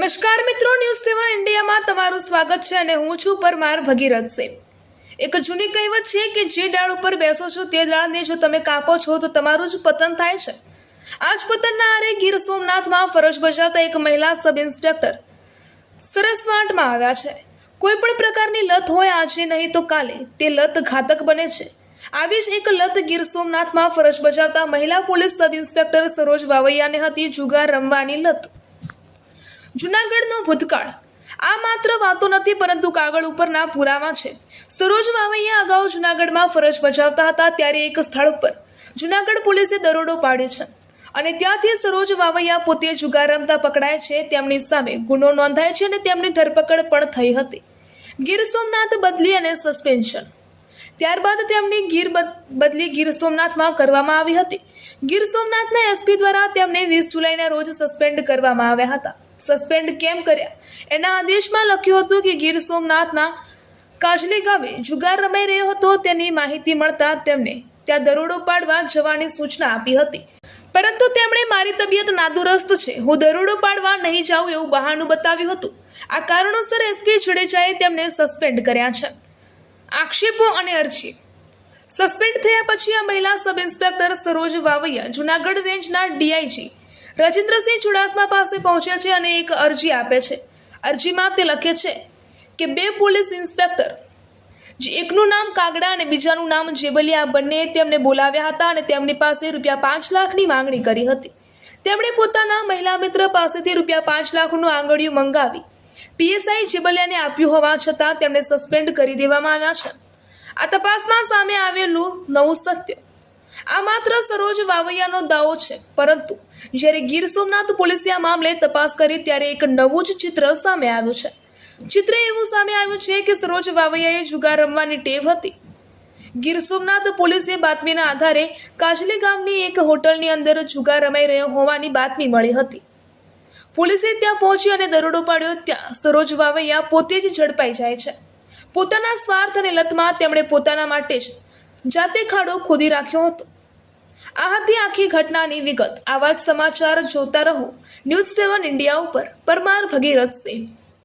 નમસ્કાર મિત્રો, ન્યૂઝ 7 ઇન્ડિયામાં તમારું સ્વાગત છે અને હું છું પરમાર ભગીરથ સિંહ। એક જૂની કહેવત છે કે જે ડાળ ઉપર બેસો છો તે ડાળને જો તમે કાપો છો તો તમારું જ પતન થાય છે। આ જ પતનના આરે ગીર સોમનાથમાં ફરજ બજાવતા એક મહિલા સબ ઇન્સ્પેક્ટર સરસવાંટમાં આવ્યા છે। કોઈ પણ પ્રકારની લત હોય આજે નહીં તો કાલે તે લત ઘાતક બને છે। આવી જ એક લત ગીર સોમનાથમાં ફરજ બજાવતા મહિલા પોલીસ સબ ઇન્સ્પેક્ટર સરોજ વાવૈયાને હતી જુગાર રમવાની લત। જૂનાગઢનો ભૂતકાળ આ માત્ર વાતો નથી પરંતુ કાગળ ઉપરના પુરાવા છે। સરોજ વાવૈયા અગાઉ જૂનાગઢમાં ફરજ બજાવતા હતા ત્યારે એક સ્થળ પર જૂનાગઢ પોલીસે દરોડો પાડ્યો છે અને ત્યાંથી સરોજ વાવૈયા પોતે જુગાર રમતા પકડાય છે। તેમની સામે ગુનો નોંધાય છે અને તેમની ધરપકડ પણ થઈ હતી। ગીર સોમનાથ બદલી અને સસ્પેન્શન ત્યારબાદ તેમની બદલી ગીર સોમનાથમાં કરવામાં આવી હતી। ગીર સોમનાથના એસપી દ્વારા તેમને 20 જુલાઈના રોજ સસ્પેન્ડ કરવામાં આવ્યા હતા। સસ્પેન્ડ કેમ કર્યા એના આદેશમાં લખ્યું હતું કે ગીર સોમનાથના કાજલી ગામે જુગાર રમાઈ રહ્યો હતો તેની માહિતી મળતા તેમને ત્યાં દરોડો પાડવા જવાની સૂચના આપી હતી, પરંતુ તેમણે મારી તબિયત નાદુરસ્ત છે, હું દરોડો પાડવા નહીં જાઉં એવું બહાનું બતાવ્યું હતું। આ કારણોસર એસપી જડેજાએ તેમને સસ્પેન્ડ કર્યા છે। આક્ષેપો અને અરજી સસ્પેન્ડ થયા પછી આ મહિલા સબ ઇન્સ્પેક્ટર સરોજ વાવૈયા જૂનાગઢ રેન્જના ડીઆઈજી રાજેન્દ્રસિંહ ચુડાસમા પાસે પહોંચ્યા છે અને એક અરજી આપે છે। અરજીમાં તે લખે છે કે 2 પોલીસ ઇન્સ્પેક્ટર જે એકનું નામ કાગડા અને બીજાનું નામ જેબલિયા બંને તેમને બોલાવ્યા હતા અને તેમની પાસે ₹5 લાખની માંગણી કરી હતી। તેમણે પોતાના મહિલા મિત્ર પાસેથી ₹5 લાખનું આંગળીયું મંગાવી પીએસઆઈ જેબલિયાને આપ્યું હોવા છતાં તેમને સસ્પેન્ડ કરી દેવામાં આવ્યા છે। આ તપાસમાં સામે આવેલું નવું સત્ય આ માત્ર સરોજ વાવૈયાનો દાવો છે, પરંતુ જ્યારે ગીર સોમનાથ પોલીસે આ મામલે તપાસ કરી ત્યારે એક નવું જ ચિત્ર સામે આવ્યું છે। ચિત્ર એવું સામે આવ્યું છે કે સરોજ વાવૈયાએ જુગાર રમવાની ટેવ હતી। ગીર સોમનાથ પોલીસે બાતમીના આધારે કાજલી ગામની એક હોટલની અંદર જુગાર રમાઈ રહ્યો હોવાની બાતમી મળી હતી। પોલીસે ત્યાં પહોંચી અને દરોડો પાડ્યો। ત્યાં સરોજ વાવૈયા પોતે જ ઝડપાઈ જાય છે। પોતાના સ્વાર્થ અને લતમાં તેમણે પોતાના માટે જ જાતે ખાડો ખોદી રાખ્યો હતો। આ હતી આખી ઘટનાની વિગત। આવા જ સમાચાર જોતા રહો ન્યૂઝ 7 ઇન્ડિયા ઉપર। પરમાર ભગીરથ સિંહ।